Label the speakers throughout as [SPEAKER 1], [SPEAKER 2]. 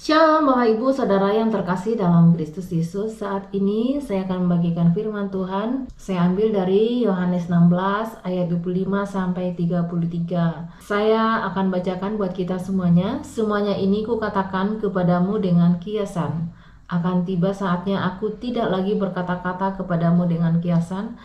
[SPEAKER 1] Shalom Bapak Ibu Saudara yang terkasih dalam Kristus Yesus. Saat ini saya akan membagikan firman Tuhan. Saya ambil dari Yohanes 16 ayat 25 sampai 33. Saya akan bacakan buat kita semuanya. Semuanya ini kukatakan kepadamu dengan kiasan. Akan tiba saatnya aku tidak lagi berkata-kata kepadamu dengan kiasan,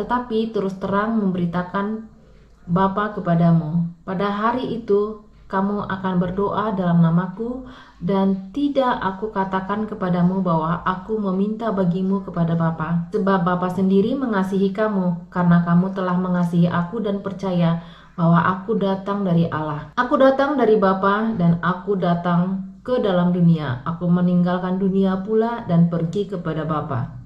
[SPEAKER 1] tetapi terus terang memberitakan Bapa kepadamu. Pada hari itu kamu akan berdoa dalam namaku, dan tidak aku katakan kepadamu bahwa aku meminta bagimu kepada Bapa. Sebab Bapa sendiri mengasihi kamu, karena kamu telah mengasihi aku dan percaya bahwa aku datang dari Allah. Aku datang dari Bapa dan aku datang ke dalam dunia. Aku meninggalkan dunia pula dan pergi kepada Bapa.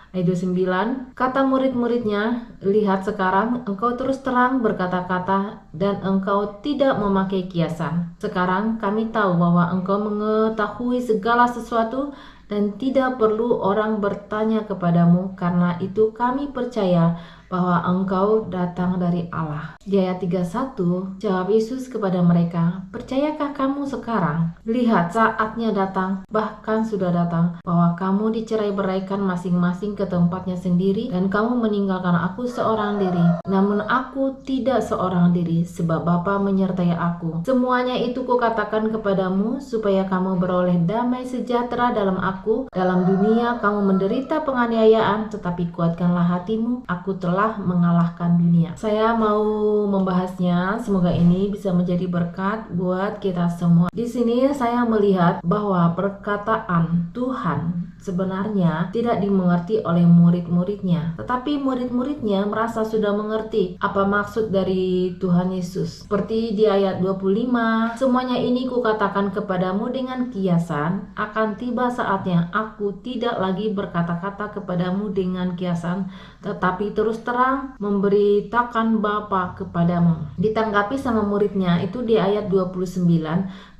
[SPEAKER 1] Ayat 29, kata murid-muridnya, lihat sekarang engkau terus terang berkata-kata dan engkau tidak memakai kiasan. Sekarang kami tahu bahwa engkau mengetahui segala sesuatu dan tidak perlu orang bertanya kepadamu, karena itu kami percaya bahwa engkau datang dari Allah. Di ayat 31, jawab Yesus kepada mereka, percayakah kamu sekarang? Lihat saatnya datang, bahkan sudah datang, bahwa kamu dicerai-beraikan masing-masing ke tempatnya sendiri, dan kamu meninggalkan aku seorang diri. Namun aku tidak seorang diri, sebab Bapa menyertai aku. Semuanya itu kukatakan kepadamu, supaya kamu beroleh damai sejahtera dalam aku. Dalam dunia kamu menderita penganiayaan, tetapi kuatkanlah hatimu, aku telah mengalahkan dunia. Saya mau membahasnya, semoga ini bisa menjadi berkat buat kita semua. Di sini saya melihat bahwa perkataan Tuhan sebenarnya tidak dimengerti oleh murid-muridnya, tetapi murid-muridnya merasa sudah mengerti apa maksud dari Tuhan Yesus. Seperti di ayat 25, semuanya ini kukatakan kepadamu dengan kiasan, akan tiba saatnya aku tidak lagi berkata-kata kepadamu dengan kiasan, tetapi terus terang memberitakan Bapa kepadamu. Ditanggapi sama muridnya itu di ayat 29,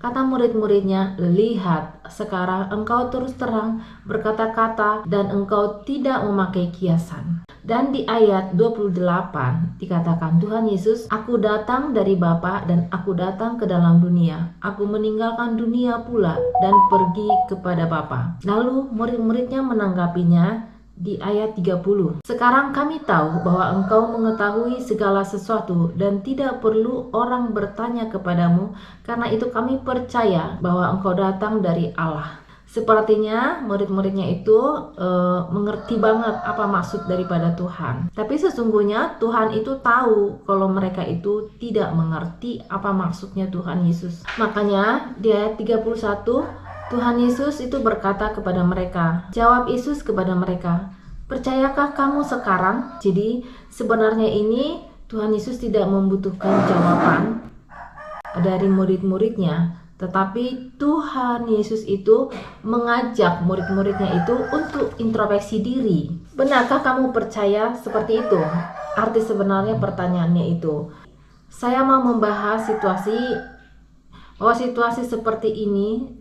[SPEAKER 1] kata murid-muridnya, lihat sekarang engkau terus terang berkata-kata dan engkau tidak memakai kiasan. Dan di ayat 28 dikatakan Tuhan Yesus, aku datang dari Bapa dan aku datang ke dalam dunia. Aku meninggalkan dunia pula dan pergi kepada Bapa. Lalu murid-muridnya menanggapinya di ayat 30. Sekarang kami tahu bahwa engkau mengetahui segala sesuatu dan tidak perlu orang bertanya kepadamu, karena itu kami percaya bahwa engkau datang dari Allah. Sepertinya murid-muridnya itu mengerti banget apa maksud daripada Tuhan. Tapi sesungguhnya Tuhan itu tahu kalau mereka itu tidak mengerti apa maksudnya Tuhan Yesus. Makanya di ayat 31 Tuhan Yesus itu berkata kepada mereka, jawab Yesus kepada mereka, percayakah kamu sekarang? Jadi sebenarnya ini Tuhan Yesus tidak membutuhkan jawaban dari murid-muridnya, tetapi Tuhan Yesus itu mengajak murid-muridnya itu untuk introspeksi diri. Benarkah kamu percaya seperti itu? Arti sebenarnya pertanyaannya itu. Saya mau membahas situasi seperti ini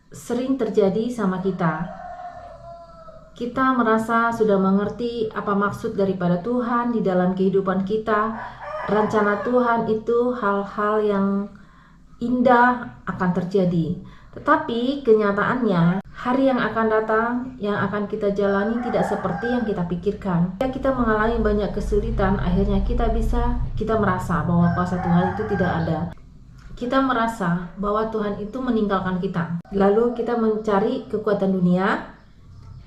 [SPEAKER 1] sering terjadi sama kita. Kita merasa sudah mengerti apa maksud daripada Tuhan di dalam kehidupan kita. Rencana Tuhan itu hal-hal yang indah akan terjadi. Tetapi kenyataannya hari yang akan datang, yang akan kita jalani tidak seperti yang kita pikirkan. Kita mengalami banyak kesulitan, akhirnya kita merasa bahwa kuasa Tuhan itu tidak ada. Kita merasa bahwa Tuhan itu meninggalkan kita. Lalu kita mencari kekuatan dunia,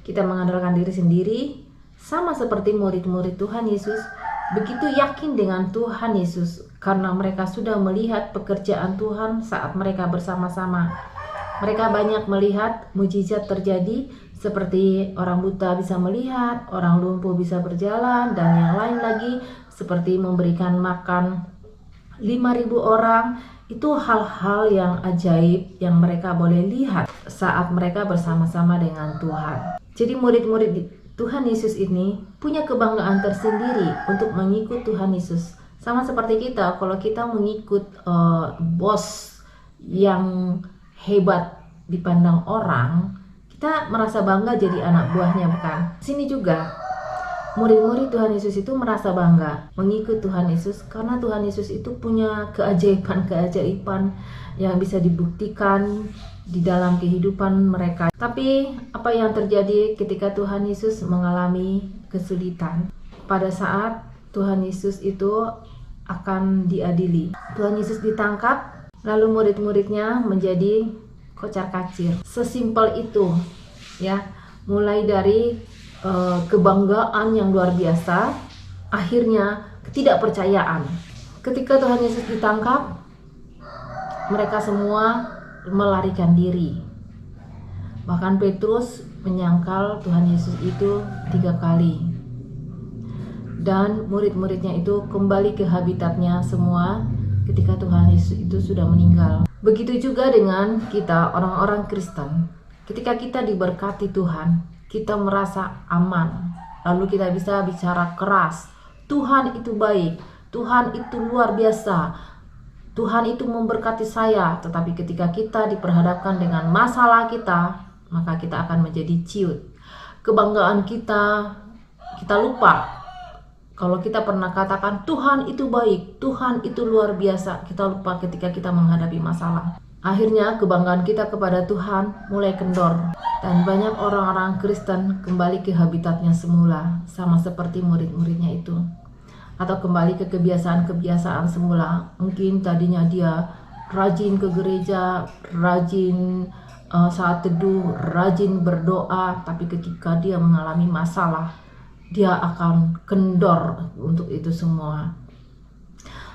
[SPEAKER 1] kita mengandalkan diri sendiri, sama seperti murid-murid Tuhan Yesus, begitu yakin dengan Tuhan Yesus, karena mereka sudah melihat pekerjaan Tuhan saat mereka bersama-sama. Mereka banyak melihat mujizat terjadi, seperti orang buta bisa melihat, orang lumpuh bisa berjalan, dan yang lain lagi, seperti memberikan makan 5.000 orang. Itu hal-hal yang ajaib yang mereka boleh lihat saat mereka bersama-sama dengan Tuhan. Jadi murid-murid Tuhan Yesus ini punya kebanggaan tersendiri untuk mengikut Tuhan Yesus. Sama seperti kita, kalau kita mengikut bos yang hebat dipandang orang, kita merasa bangga jadi anak buahnya, bukan? Sini juga murid-murid Tuhan Yesus itu merasa bangga mengikut Tuhan Yesus, karena Tuhan Yesus itu punya keajaiban-keajaiban yang bisa dibuktikan di dalam kehidupan mereka. Tapi apa yang terjadi ketika Tuhan Yesus mengalami kesulitan? Pada saat Tuhan Yesus itu akan diadili, Tuhan Yesus ditangkap, lalu murid-muridnya menjadi kocar-kacir. Sesimpel itu ya, mulai dari kebanggaan yang luar biasa, akhirnya ketidakpercayaan. Ketika Tuhan Yesus ditangkap, mereka semua melarikan diri. Bahkan Petrus menyangkal Tuhan Yesus itu 3 kali. Dan murid-muridnya itu kembali ke habitatnya semua ketika Tuhan Yesus itu sudah meninggal. Begitu juga dengan kita orang-orang Kristen. Ketika kita diberkati Tuhan, kita merasa aman. Lalu kita bisa bicara keras, Tuhan itu baik, Tuhan itu luar biasa, Tuhan itu memberkati saya. Tetapi ketika kita diperhadapkan dengan masalah kita, maka kita akan menjadi ciut. Kebanggaan kita lupa. Kalau kita pernah katakan Tuhan itu baik, Tuhan itu luar biasa, kita lupa ketika kita menghadapi masalah. Akhirnya kebanggaan kita kepada Tuhan mulai kendor. Dan banyak orang-orang Kristen kembali ke habitatnya semula, sama seperti murid-muridnya itu. Atau kembali ke kebiasaan-kebiasaan semula. Mungkin tadinya dia rajin ke gereja, rajin saat teduh, rajin berdoa, tapi ketika dia mengalami masalah, dia akan kendor untuk itu semua.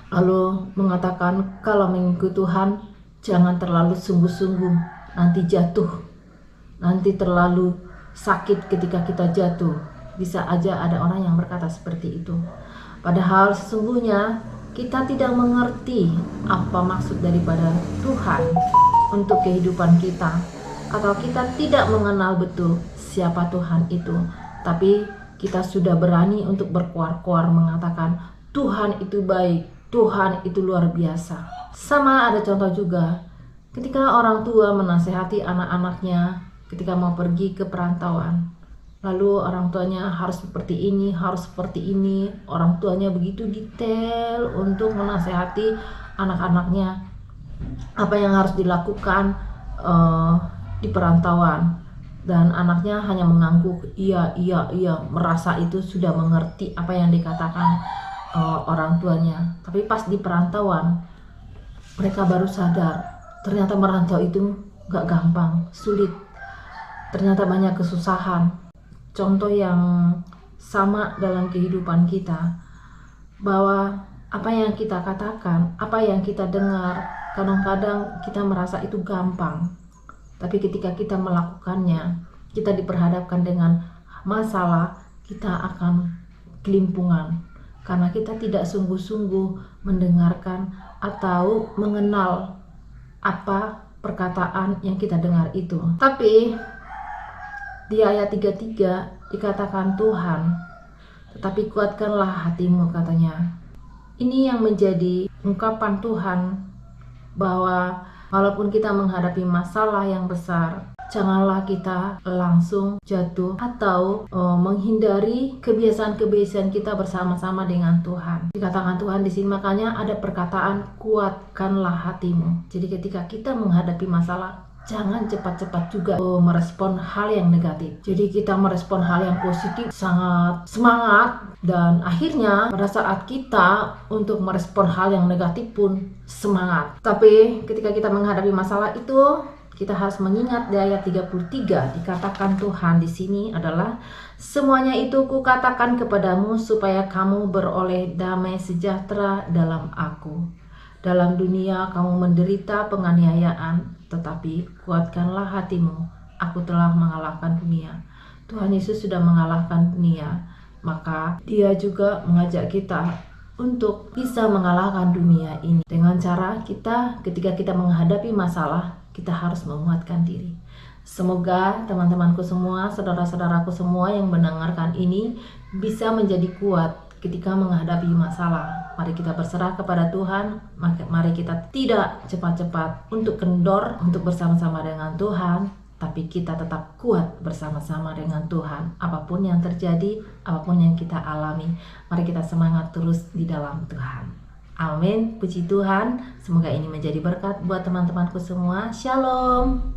[SPEAKER 1] Lalu mengatakan kalau mengikut Tuhan, jangan terlalu sungguh-sungguh, nanti jatuh, nanti terlalu sakit ketika kita jatuh. Bisa aja ada orang yang berkata seperti itu. Padahal sesungguhnya kita tidak mengerti apa maksud daripada Tuhan untuk kehidupan kita, atau kita tidak mengenal betul siapa Tuhan itu. Tapi kita sudah berani untuk berkuar-kuar mengatakan Tuhan itu baik, Tuhan itu luar biasa. Sama ada contoh juga ketika orang tua menasehati anak-anaknya ketika mau pergi ke perantauan. Lalu orang tuanya harus seperti ini, harus seperti ini. Orang tuanya begitu detail untuk menasehati anak-anaknya apa yang harus dilakukan di perantauan. Dan anaknya hanya mengangguk, iya, merasa itu sudah mengerti apa yang dikatakan orang tuanya. Tapi pas di perantauan, mereka baru sadar, ternyata merantau itu gak gampang, sulit. Ternyata banyak kesusahan. Contoh yang sama dalam kehidupan kita, bahwa apa yang kita katakan, apa yang kita dengar, kadang-kadang kita merasa itu gampang. Tapi ketika kita melakukannya, kita diperhadapkan dengan masalah, kita akan kelimpungan. Karena kita tidak sungguh-sungguh mendengarkan atau mengenal apa perkataan yang kita dengar itu. Tapi di ayat 33 dikatakan Tuhan, tetapi kuatkanlah hatimu, katanya. Ini yang menjadi ungkapan Tuhan bahwa walaupun kita menghadapi masalah yang besar, janganlah kita langsung jatuh atau menghindari kebiasaan-kebiasaan kita bersama-sama dengan Tuhan. Dikatakan Tuhan di sini, makanya ada perkataan kuatkanlah hatimu. Jadi ketika kita menghadapi masalah, jangan cepat-cepat juga merespon hal yang negatif. Jadi kita merespon hal yang positif sangat semangat, dan akhirnya pada saat kita untuk merespon hal yang negatif pun semangat. Tapi ketika kita menghadapi masalah itu, kita harus mengingat di ayat 33 dikatakan Tuhan di sini adalah semuanya itu kukatakan kepadamu supaya kamu beroleh damai sejahtera dalam aku. Dalam dunia kamu menderita penganiayaan, tetapi kuatkanlah hatimu, aku telah mengalahkan dunia. Tuhan Yesus sudah mengalahkan dunia, maka Dia juga mengajak kita untuk bisa mengalahkan dunia ini. Dengan cara kita, ketika kita menghadapi masalah, kita harus menguatkan diri. Semoga teman-temanku semua, saudara-saudaraku semua yang mendengarkan ini bisa menjadi kuat ketika menghadapi masalah. Mari kita berserah kepada Tuhan. Mari kita tidak cepat-cepat untuk kendor untuk bersama-sama dengan Tuhan, tapi kita tetap kuat bersama-sama dengan Tuhan. Apapun yang terjadi, apapun yang kita alami, mari kita semangat terus di dalam Tuhan. Amin. Puji Tuhan. Semoga ini menjadi berkat buat teman-temanku semua. Shalom.